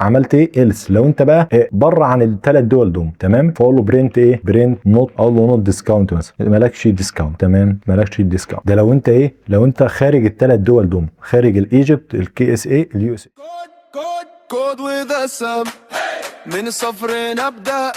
عملت ايه else. لو انت بقى بره عن الثلاث دول دول تمام، فاقول له برنت ايه، برنت نوت، اقول له نوت ديسكاونت مثلا، مالكش ديسكاونت تمام، مالكش ديسكاونت. ده لو انت ايه، لو انت خارج الثلاث دول دول، خارج الايجيبت، الكي اس اي، اليو اس اي. كود وذا سم، من الصفر نبدأ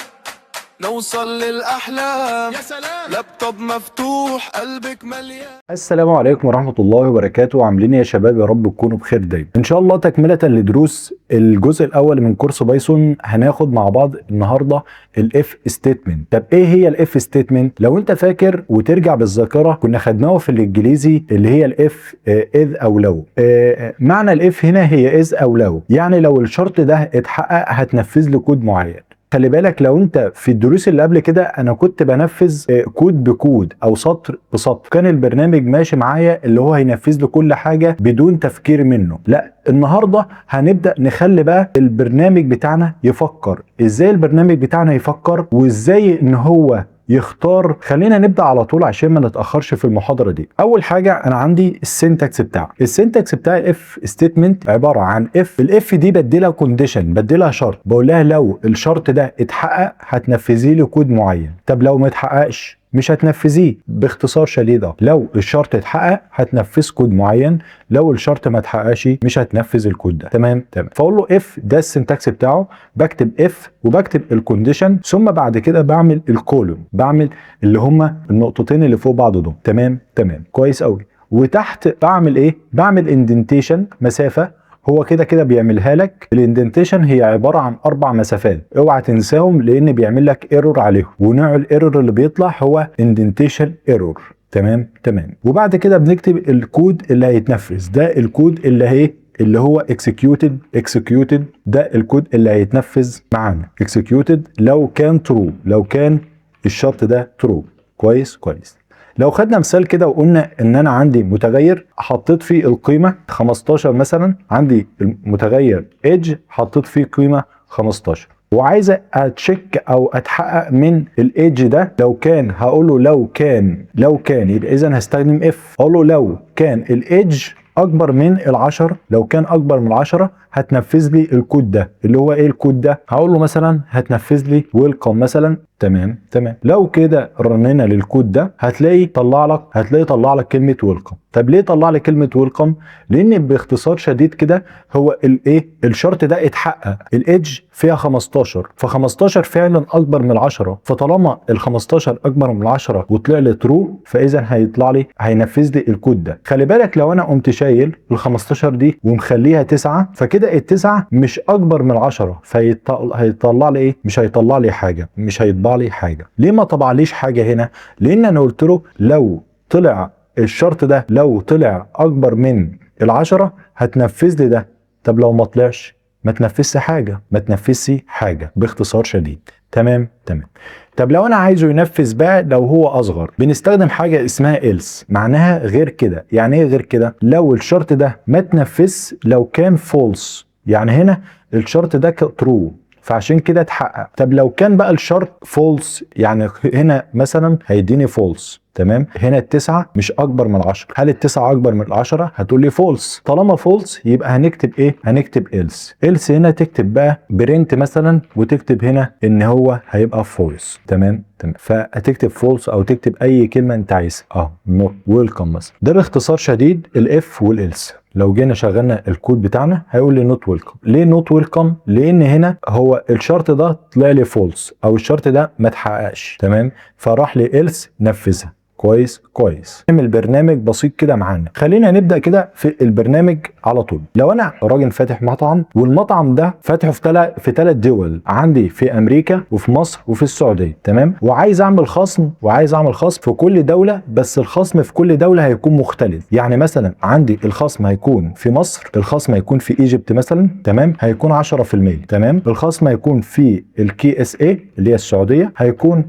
نوصل للأحلام. يا سلام، لابتوب مفتوح قلبك مليان. السلام عليكم ورحمة الله وبركاته. عاملين ايه يا شباب؟ يا رب تكونوا بخير دايما ان شاء الله. تكملة لدروس الجزء الاول من كورس بايثون، هناخد مع بعض النهارده الاف ستيتمنت. طب ايه هي الاف ستيتمنت؟ لو انت فاكر وترجع بالذاكرة، كنا خدناه في الانجليزي اللي هي الاف اذ او لو. معنى الاف هنا هي اذ او لو، يعني لو الشرط ده اتحقق هتنفذ له كود معين. خلي بالك لو انت في الدروس اللي قبل كده انا كنت بنفذ كود بكود او سطر بسطر، كان البرنامج ماشي معايا اللي هو هينفذ له كل حاجه بدون تفكير منه. لا، النهارده هنبدا نخلي بقى البرنامج بتاعنا يفكر. ازاي البرنامج بتاعنا يفكر وازاي ان هو يختار؟ خلينا نبدا على طول عشان ما نتاخرش في المحاضره دي. اول حاجه انا عندي السنتكس بتاعي. السنتكس بتاع الاف ستيتمنت عباره عن اف. الاف دي بديلها كونديشن، بديلها شرط، بقول لها لو الشرط ده اتحقق هتنفذي لي كود معين. طب لو ما اتحققش مش هتنفذيه. باختصار شديد لو الشرط اتحقق هتنفذ كود معين، لو الشرط ما اتحققش مش هتنفذ الكود ده. تمام. فاقول له اف، ده السنتكس بتاعه. بكتب اف وبكتب الكونديشن، ثم بعد كده بعمل الكولوم، بعمل اللي هما النقطتين اللي فوق بعض دول. تمام كويس قوي. وتحت بعمل ايه؟ بعمل اندنتيشن، مسافه. هو كده كده بيعملها لك. الاندنتيشن هي عباره عن 4 مسافات، اوعى تنساهم لان بيعمل لك ايرور عليهم، ونوع الايرور اللي بيطلع هو اندنتيشن ايرور. تمام. وبعد كده بنكتب الكود اللي هيتنفذ. ده الكود اللي هو executed ده الكود اللي هيتنفذ معانا. executed لو كان true، لو كان الشرط ده true. كويس. لو خدنا مثال كده وقلنا ان انا عندي متغير حطيت فيه القيمه 15 مثلا، عندي المتغير ايدج حطيت فيه قيمه 15 وعايزه اتشيك او اتحقق من الايدج ده. لو كان هقول له لو كان يبقى اذا هستخدم اف، اقول له لو كان الايدج اكبر من ال10. لو كان اكبر من 10 هتنفذ لي الكود ده. اللي هو ايه الكود ده؟ هقول له مثلا هتنفذ لي ويلكم مثلا. تمام. لو كده رنينا للكود ده هتلاقي طلع لك كلمه ويلكم. طب ليه طلع لي كلمه ويلكم؟ لان باختصار شديد كده هو الايه، الشرط ده اتحقق. الايدج فيها 15، ف15 فعلا اكبر من 10، فطالما ال15 اكبر من 10 وطلع لي ترو، فاذا هيطلع لي هينفذ لي الكود ده. خلي بالك لو انا قمت شايل ال15 دي ومخليها 9، فكده ال9 مش اكبر من 10، فهيطلع لي ايه؟ مش هيطلع لي حاجه، مش هيطبع لي حاجه. ليه ما طبعليش حاجه هنا؟ لان انا قلت له لو طلع الشرط ده، لو طلع اكبر من ال10 هتنفذ لي ده. طب لو ما طلعش ما تنفذش حاجه، باختصار شديد. تمام. طب لو انا عايزه ينفذ بقى لو هو اصغر، بنستخدم حاجه اسمها else. معناها غير كده. يعني ايه غير كده؟ لو الشرط ده ما تنفذ لو كان false، يعني هنا الشرط ده true فعشان كده اتحقق. طب لو كان بقى الشرط فولس، يعني هنا مثلا هيديني فولس. تمام. هنا التسعة مش اكبر من 10. هل التسعة اكبر من 10؟ هتقول لي فولس. طالما فولس يبقى هنكتب ايه؟ هنكتب else هنا تكتب بقى برنت مثلا، وتكتب هنا ان هو هيبقى فولس. تمام. فهتكتب فولس او تكتب اي كلمه انت عايزها. نوت ويلكم مثلا. ده باختصار شديد الاف والالس. لو جينا شغلنا الكود بتاعنا هيقول لي نوت ويلكم. ليه نوت ويلكم؟ لان هنا هو الشرط ده طلع لي فولس او الشرط ده ما اتحققش. تمام. فراح لي إلس نفذها. كويس. نعمل برنامج بسيط كده معانا. خلينا نبدا كده في البرنامج على طول. لو انا راجل فاتح مطعم، والمطعم ده فاتحه في 3 دول، عندي في امريكا وفي مصر وفي السعوديه. تمام. وعايز اعمل خصم في كل دوله، بس الخصم في كل دوله هيكون مختلف. يعني مثلا عندي الخصم هيكون في مصر، الخصم هيكون في ايجيبت مثلا. تمام. هيكون 10%. تمام. الخصم هيكون في الكي اس اي اللي هي السعوديه هيكون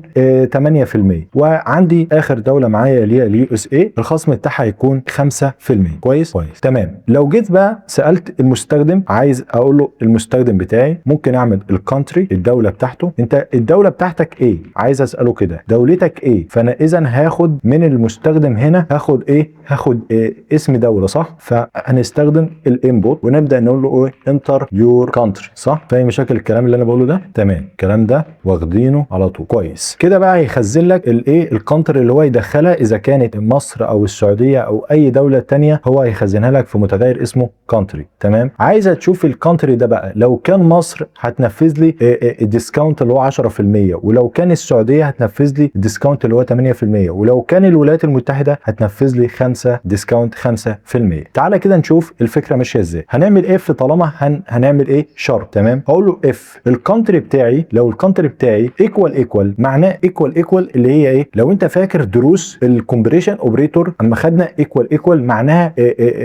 8%. وعندي اخر دوله دوله معايا اللي هي اليو اس اي، الخصم بتاعها هيكون 5%. كويس تمام. لو جيت بقى سالت المستخدم، عايز اقول له المستخدم بتاعي ممكن اعمل الكونتري، الدوله بتاعته، انت الدوله بتاعتك ايه، عايز اساله كده دولتك ايه. فانا اذا هاخد من المستخدم هنا هاخد ايه، هاخد إيه؟ اسم دوله صح. فهنستخدم الانبوت ونبدا نقول له ايه، انتر يور كونتري صح. فاهم مشاكل الكلام اللي انا بقوله ده؟ تمام. الكلام ده واخدينه على طول. كويس كده بقى هيخزن لك الايه، الكونتري اللي هو يدخلها اذا كانت مصر او السعوديه او اي دوله تانية، هو هيخزنها لك في متغير اسمه كونتري. تمام. عايزه تشوف الكونتري ده بقى، لو كان مصر هتنفذ لي الديسكاونت اللي هو 10%، ولو كان السعوديه هتنفذ لي الديسكاونت اللي هو 8%، ولو كان الولايات المتحده هتنفذ لي 5 ديسكاونت 5%. تعالى كده نشوف الفكره ماشيه ازاي. هنعمل اف طالما هنعمل ايه شرط. تمام. هقول له اف الكونتري بتاعي، لو الكونتري بتاعي ايكوال معناه ايكوال اللي هي ايه، لو انت فاكر دروس الكومبريشن اوبريتور اما خدنا ايكوال معناها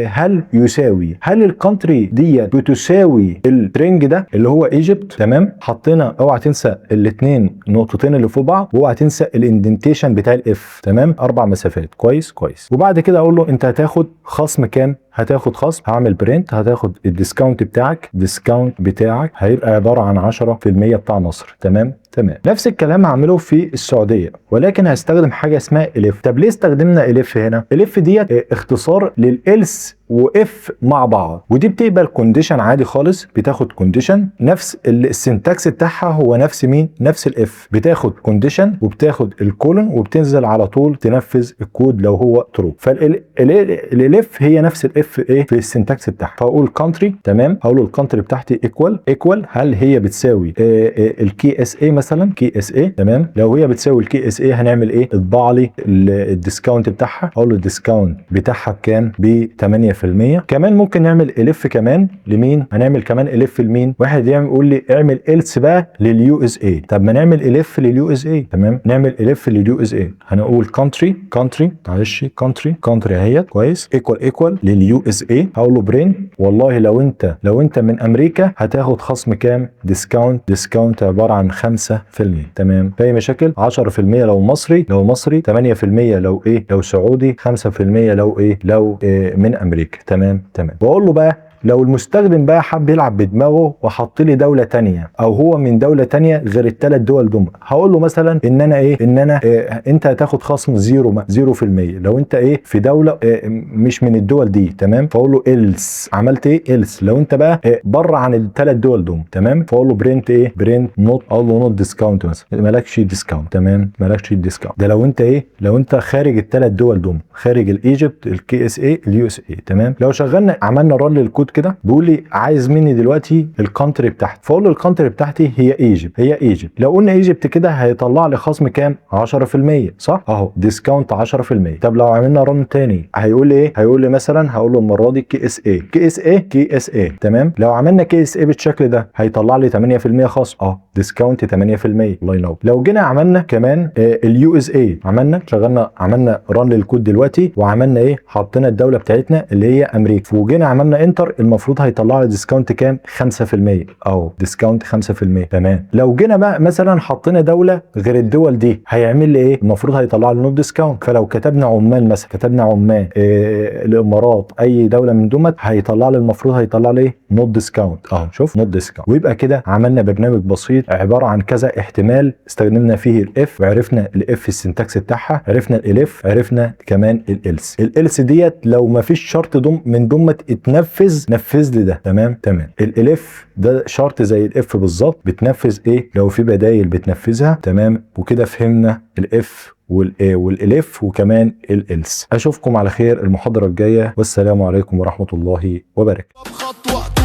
هل يساوي، هل الكونتري دي بتساوي الترنج ده اللي هو ايجيبت. تمام. حطينا، اوعى تنسى الاثنين نقطتين اللي فوق بعض، واوعى تنسى الاندنتيشن بتاع الاف. تمام. 4 مسافات. كويس. وبعد كده اقول له انت هتاخد خصم كام، هتاخد خصم، هعمل برنت، هتاخد الديسكاونت بتاعك، الديسكاونت بتاعك هيبقى عباره عن 10% بتاع مصر. تمام. نفس الكلام هعمله في السعوديه، ولكن هستخدم حاجه اسمها الف. طب ليه استخدمنا الف هنا؟ الف ديت اختصار للالس واف مع بعض، ودي بتقبل كونديشن عادي خالص، بتاخد كونديشن نفس السنتكس بتاعها هو نفس مين، نفس الاف، بتاخد كونديشن وبتاخد الكولون وبتنزل على طول تنفذ الكود لو هو ترو. فالالف هي نفس الاف ايه في السنتكس بتاعها. فاقول كونتري. تمام. هقول له الكونتري بتاعتي ايكوال هل هي بتساوي الكي اس اي مثلا، كي اس اي. تمام. لو هي بتساوي الكي اس اي هنعمل ايه، اطبع لي الديسكاونت بتاعها. اقول له الديسكاونت بتاعها بكام، ب 8%. كمان ممكن نعمل الف كمان لمين، هنعمل كمان الف لمين، واحد يقول لي اعمل الس بقى لليو اس اي. طب ما نعمل الف لليو اس اي. تمام. نعمل الف لليو اس اي. هنقول كونتري معلش كونتري اهيت. كويس. ايكوال لليو اس اي. هقول له برين، والله لو انت من امريكا هتاخد خصم كام، ديسكاونت عباره عن 5%. تمام. في مشاكل 10% لو مصري 8% لو ايه، لو سعودي، 5% لو ايه، لو من امريكا. تمام. واقول له بقى لو المستخدم بقى حب يلعب بدماغه وحط لي دوله تانية، او هو من دوله تانية غير الثلاث دول دول، هقول له مثلا ان انا انت هتاخد خصم 0% لو انت ايه في دوله مش من الدول دي. تمام. فاقول له إلس، عملت ايه إلس لو انت بقى بره عن الثلاث دول دول. تمام. فاقول له برنت نوت، اقول له نوت ديسكاونت مثلا، مالكش ديسكاونت. تمام. مالكش ديسكاونت. ده لو انت خارج الثلاث دول دول، خارج الايجيبت، الكي اس اي، اليو اس اي. تمام. لو شغلنا عملنا رن للكود كده، بيقول لي عايز مني دلوقتي الكونتري بتاعتي. فاقول له الكونتري بتاعتي هي ايجيبت. لو قلنا ايجيبت كده هيطلع لي خصم كام، 10% صح اهو، ديسكاونت 10%. طب لو عملنا رن تاني هيقول لي ايه، هيقول لي مثلا، هقول له المره دي كي اس اي. تمام. لو عملنا كي اس اي بالشكل ده هيطلع لي 8% خصم ديسكاونت 8%. الله ينور. لو جينا عملنا كمان اليو اس اي، عملنا رن للكود دلوقتي، وعملنا ايه، حطينا الدوله بتاعتنا اللي هي امريكا، وجينا عملنا انتر، المفروض هيطلع لي ديسكاونت كام، 5%. ديسكاونت 5%. تمام. لو جينا بقى مثلا حطينا دوله غير الدول دي هيعمل لي ايه، المفروض هيطلع لي نوت ديسكاونت. فلو كتبنا عمان مثلا، الامارات، اي دوله من دول، هيطلع لي المفروض هيطلع لي نوت ديسكاونت. شوف نوت ديسكاونت. ويبقى كده عملنا برنامج بسيط عباره عن كذا احتمال استخدمنا فيه الاف، وعرفنا الاف السنتكس بتاعها، عرفنا الالف، عرفنا كمان الالس ديت لو ما فيش شرط من ضمن نفذ لي ده. تمام. الالف ده شرط زي الاف بالظبط، بتنفذ ايه لو في بدايل بتنفذها. تمام. وكده فهمنا الاف والالف وكمان الالس. اشوفكم على خير المحاضره الجايه، والسلام عليكم ورحمه الله وبركاته.